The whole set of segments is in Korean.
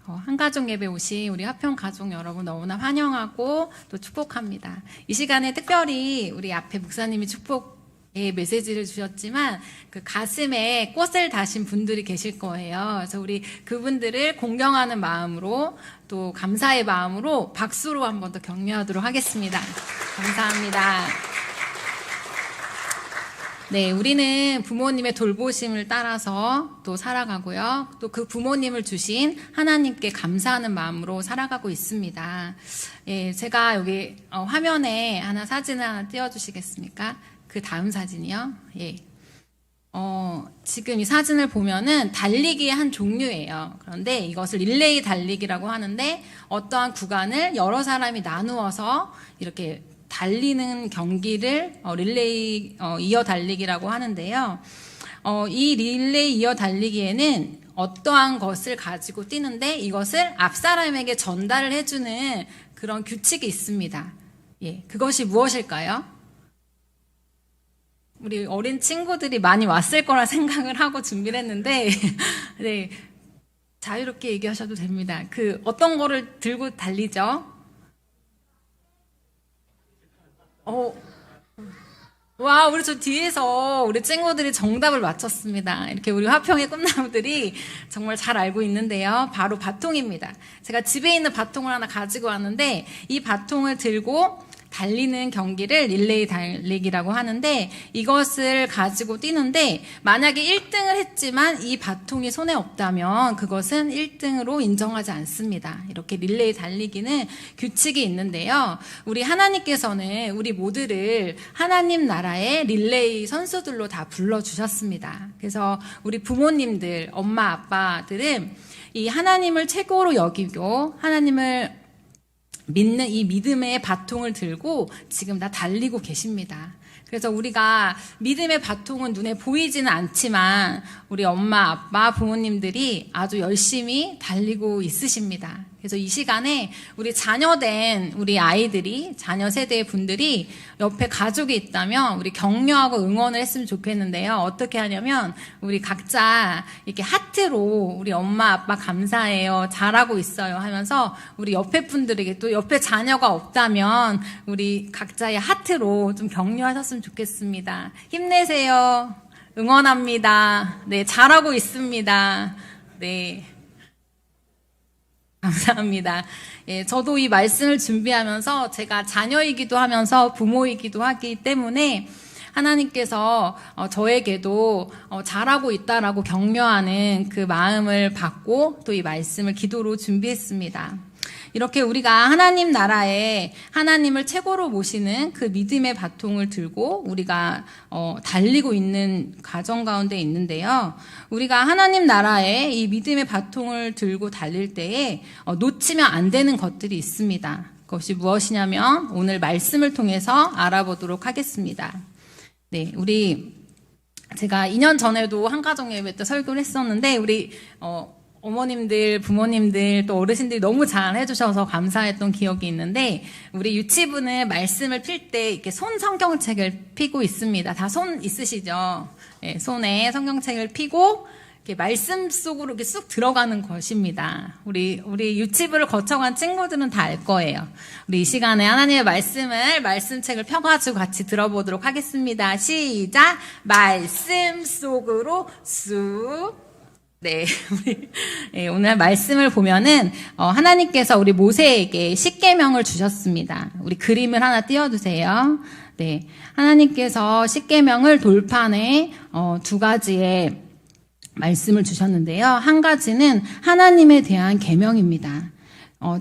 한가족 예배 오신 우리 화평 가족 여러분 너무나 환영하고 또 축복합니다. 이 시간에 특별히 우리 앞에 목사님이 축복의 메시지를 주셨지만 그 가슴에 꽃을 다신 분들이 계실 거예요. 그래서 우리 그분들을 공경하는 마음으로 또 감사의 마음으로 박수로 한 번 더 격려하도록 하겠습니다. 감사합니다. 네, 우리는 부모님의 돌보심을 따라서 또 살아가고요. 또 그 부모님을 주신 하나님께 감사하는 마음으로 살아가고 있습니다. 예, 제가 여기 화면에 사진을 하나 띄워주시겠습니까? 그 다음 사진이요. 예. 지금 이 사진을 보면은 달리기의 한 종류예요. 그런데 이것을 릴레이 달리기라고 하는데 어떠한 구간을 여러 사람이 나누어서 이렇게 달리는 경기를 릴레이 이어 달리기라고 하는데요. 이 릴레이 이어 달리기에는 어떠한 것을 가지고 뛰는데 이것을 앞 사람에게 전달을 해주는 그런 규칙이 있습니다. 예, 그것이 무엇일까요? 우리 어린 친구들이 많이 왔을 거라 생각을 하고 준비를 했는데 네, 자유롭게 얘기하셔도 됩니다. 그 어떤 거를 들고 달리죠? 와, 우리 저 뒤에서 우리 친구들이 정답을 맞췄습니다. 이렇게 우리 화평의 꿈나무들이 정말 잘 알고 있는데요. 바로 바통입니다. 제가 집에 있는 바통을 하나 가지고 왔는데 이 바통을 들고 달리는 경기를 릴레이 달리기라고 하는데 이것을 가지고 뛰는데 만약에 1등을 했지만 이 바통이 손에 없다면 그것은 1등으로 인정하지 않습니다. 이렇게 릴레이 달리기는 규칙이 있는데요. 우리 하나님께서는 우리 모두를 하나님 나라의 릴레이 선수들로 다 불러주셨습니다. 그래서 우리 부모님들, 엄마, 아빠들은 이 하나님을 최고로 여기고 하나님을 믿는 이 믿음의 바통을 들고 지금 다 달리고 계십니다. 그래서 우리가 믿음의 바통은 눈에 보이지는 않지만 우리 엄마, 아빠, 부모님들이 아주 열심히 달리고 있으십니다. 그래서 이 시간에 우리 자녀된 우리 아이들이, 자녀 세대의 분들이 옆에 가족이 있다면 우리 격려하고 응원을 했으면 좋겠는데요. 어떻게 하냐면 우리 각자 이렇게 하트로 우리 엄마, 아빠 감사해요, 잘하고 있어요 하면서 우리 옆에 분들에게 또 옆에 자녀가 없다면 우리 각자의 하트로 좀 격려하셨으면 좋겠습니다. 힘내세요. 응원합니다. 네, 잘하고 있습니다. 네. 감사합니다. 예, 저도 이 말씀을 준비하면서 제가 자녀이기도 하면서 부모이기도 하기 때문에 하나님께서 저에게도 잘하고 있다라고 격려하는 그 마음을 받고 또 이 말씀을 기도로 준비했습니다. 이렇게 우리가 하나님 나라에 하나님을 최고로 모시는 그 믿음의 바통을 들고 우리가 달리고 있는 가정 가운데 있는데요. 우리가 하나님 나라에 이 믿음의 바통을 들고 달릴 때에 놓치면 안 되는 것들이 있습니다. 그것이 무엇이냐면 오늘 말씀을 통해서 알아보도록 하겠습니다. 네, 제가 2년 전에도 한가정 예배 때 설교를 했었는데 우리 어머님들, 부모님들, 또 어르신들이 너무 잘 해주셔서 감사했던 기억이 있는데, 우리 유치부는 말씀을 필 때 이렇게 손 성경책을 펴고 있습니다. 다 손 있으시죠? 네, 손에 성경책을 펴고, 이렇게 말씀 속으로 이렇게 쑥 들어가는 것입니다. 우리 유치부를 거쳐간 친구들은 다 알 거예요. 우리 이 시간에 하나님의 말씀책을 펴가지고 같이 들어보도록 하겠습니다. 시작! 말씀 속으로 쑥. 네, 오늘 말씀을 보면은 하나님께서 우리 모세에게 십계명을 주셨습니다. 우리 그림을 하나 띄워주세요. 네, 하나님께서 십계명을 돌판에 두 가지의 말씀을 주셨는데요. 한 가지는 하나님에 대한 계명입니다.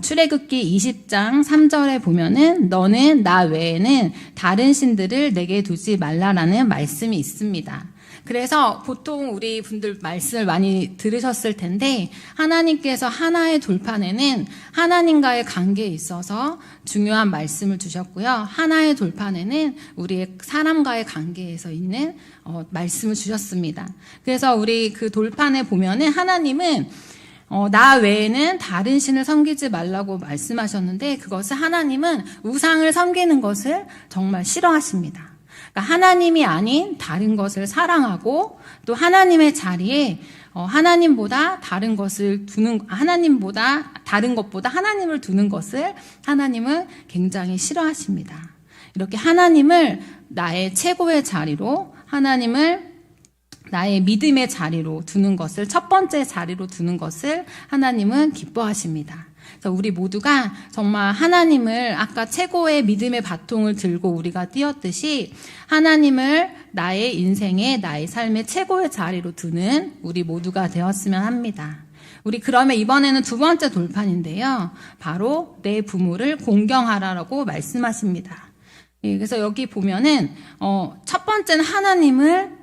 출애굽기 20장 3절에 보면은 너는 나 외에는 다른 신들을 내게 두지 말라라는 말씀이 있습니다. 그래서 보통 우리 분들 말씀을 많이 들으셨을 텐데 하나님께서 하나의 돌판에는 하나님과의 관계에 있어서 중요한 말씀을 주셨고요. 하나의 돌판에는 우리의 사람과의 관계에서 있는 말씀을 주셨습니다. 그래서 우리 그 돌판에 보면은 하나님은 나 외에는 다른 신을 섬기지 말라고 말씀하셨는데 그것을 하나님은 우상을 섬기는 것을 정말 싫어하십니다. 그러니까 하나님이 아닌 다른 것을 사랑하고 또 하나님의 자리에 하나님보다 다른 것보다 하나님을 두는 것을 하나님은 굉장히 싫어하십니다. 이렇게 하나님을 나의 최고의 자리로, 하나님을 나의 믿음의 자리로 두는 것을, 첫 번째 자리로 두는 것을 하나님은 기뻐하십니다. 그래서 우리 모두가 정말 하나님을 아까 최고의 믿음의 바통을 들고 우리가 뛰었듯이 하나님을 나의 인생의, 나의 삶의 최고의 자리로 두는 우리 모두가 되었으면 합니다. 우리 그러면 이번에는 두 번째 돌판인데요. 바로 내 부모를 공경하라라고 말씀하십니다. 그래서 여기 보면은 첫 번째는 하나님을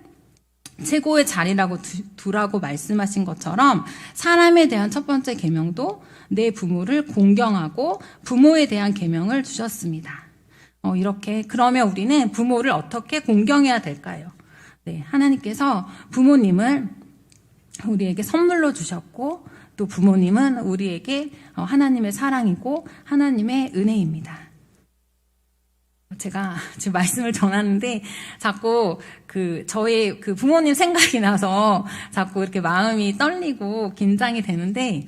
최고의 자리라고 두라고 말씀하신 것처럼 사람에 대한 첫 번째 계명도 내 부모를 공경하고 부모에 대한 계명을 주셨습니다. 이렇게 그러면 우리는 부모를 어떻게 공경해야 될까요? 네, 하나님께서 부모님을 우리에게 선물로 주셨고 또 부모님은 우리에게 하나님의 사랑이고 하나님의 은혜입니다. 제가 지금 말씀을 전하는데 자꾸 저의 부모님 생각이 나서 자꾸 이렇게 마음이 떨리고 긴장이 되는데,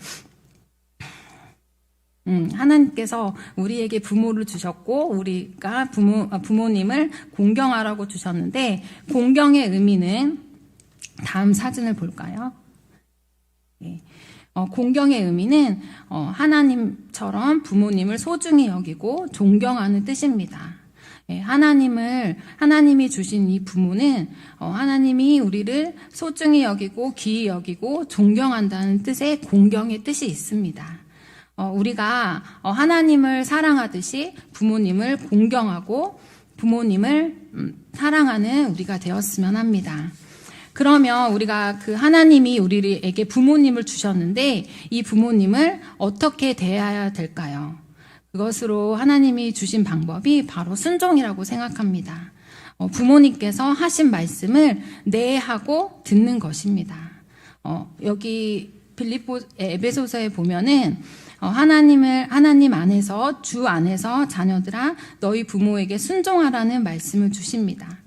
하나님께서 우리에게 부모를 주셨고 우리가 부모님을 공경하라고 주셨는데, 공경의 의미는 다음 사진을 볼까요? 네. 공경의 의미는 하나님처럼 부모님을 소중히 여기고 존경하는 뜻입니다. 하나님이 주신 이 부모는 하나님이 우리를 소중히 여기고 귀히 여기고 존경한다는 뜻의 공경의 뜻이 있습니다. 우리가 하나님을 사랑하듯이 부모님을 공경하고 부모님을 사랑하는 우리가 되었으면 합니다. 그러면 우리가 하나님이 우리에게 부모님을 주셨는데 이 부모님을 어떻게 대해야 될까요? 그것으로 하나님이 주신 방법이 바로 순종이라고 생각합니다. 부모님께서 하신 말씀을 네 하고 듣는 것입니다. 여기 에베소서에 보면은 하나님 안에서, 주 안에서 자녀들아 너희 부모에게 순종하라는 말씀을 주십니다.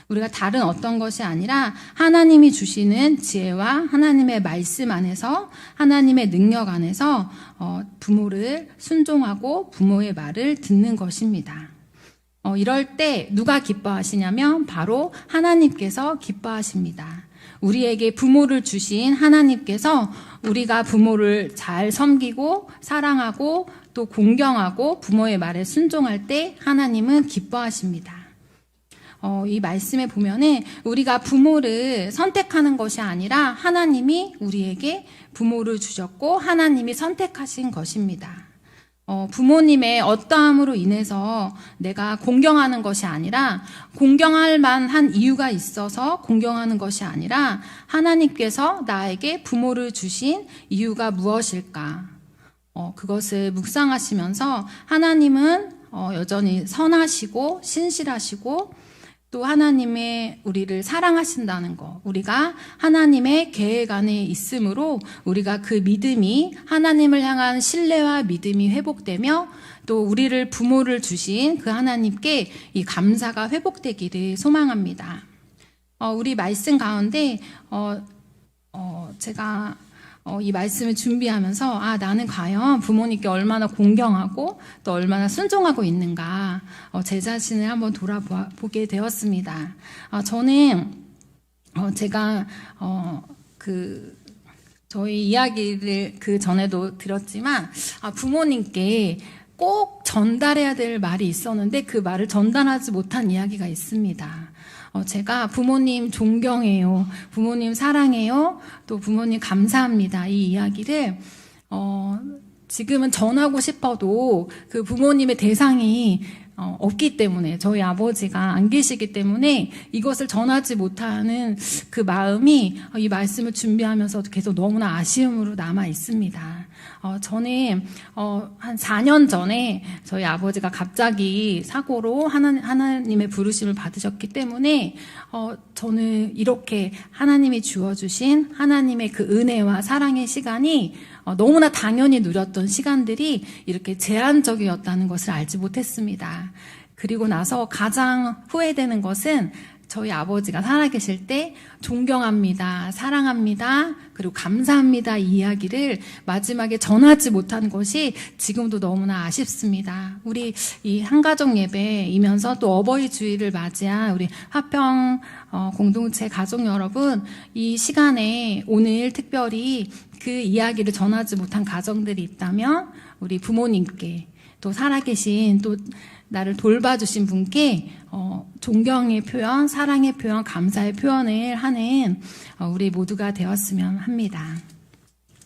우리가 다른 어떤 것이 아니라 하나님이 주시는 지혜와 하나님의 말씀 안에서, 하나님의 능력 안에서 부모를 순종하고 부모의 말을 듣는 것입니다. 이럴 때 누가 기뻐하시냐면 바로 하나님께서 기뻐하십니다. 우리에게 부모를 주신 하나님께서 우리가 부모를 잘 섬기고 사랑하고 또 공경하고 부모의 말에 순종할 때 하나님은 기뻐하십니다. 이 말씀에 보면은 우리가 부모를 선택하는 것이 아니라 하나님이 우리에게 부모를 주셨고 하나님이 선택하신 것입니다. 부모님의 어떠함으로 인해서 내가 공경하는 것이 아니라 공경할 만한 이유가 있어서 공경하는 것이 아니라 하나님께서 나에게 부모를 주신 이유가 무엇일까? 그것을 묵상하시면서 하나님은 여전히 선하시고 신실하시고 또 하나님의 우리를 사랑하신다는 것, 우리가 하나님의 계획 안에 있으므로 우리가 그 믿음이 하나님을 향한 신뢰와 믿음이 회복되며 또 우리를 부모를 주신 그 하나님께 이 감사가 회복되기를 소망합니다. 우리 말씀 가운데 제가 이 말씀을 준비하면서 나는 과연 부모님께 얼마나 공경하고 또 얼마나 순종하고 있는가 제 자신을 한번 돌아보게 되었습니다. 저는 제가 저희 이야기를 그 전에도 들었지만 부모님께 꼭 전달해야 될 말이 있었는데 그 말을 전달하지 못한 이야기가 있습니다. 제가 부모님 존경해요. 부모님 사랑해요. 또 부모님 감사합니다. 이 이야기를 지금은 전하고 싶어도 그 부모님의 대상이 없기 때문에 저희 아버지가 안 계시기 때문에 이것을 전하지 못하는 그 마음이 이 말씀을 준비하면서 계속 너무나 아쉬움으로 남아 있습니다. 저는 한 4년 전에 저희 아버지가 갑자기 사고로 하나님의 부르심을 받으셨기 때문에 저는 이렇게 하나님이 주어주신 하나님의 그 은혜와 사랑의 시간이 너무나 당연히 누렸던 시간들이 이렇게 제한적이었다는 것을 알지 못했습니다. 그리고 나서 가장 후회되는 것은 저희 아버지가 살아계실 때 존경합니다, 사랑합니다, 그리고 감사합니다 이 이야기를 마지막에 전하지 못한 것이 지금도 너무나 아쉽습니다. 우리 이 한가족 예배이면서 또 어버이 주일을 맞이한 우리 화평 공동체 가족 여러분, 이 시간에 오늘 특별히 그 이야기를 전하지 못한 가정들이 있다면 우리 부모님께 또 살아계신 또 나를 돌봐주신 분께 존경의 표현, 사랑의 표현, 감사의 표현을 하는 우리 모두가 되었으면 합니다.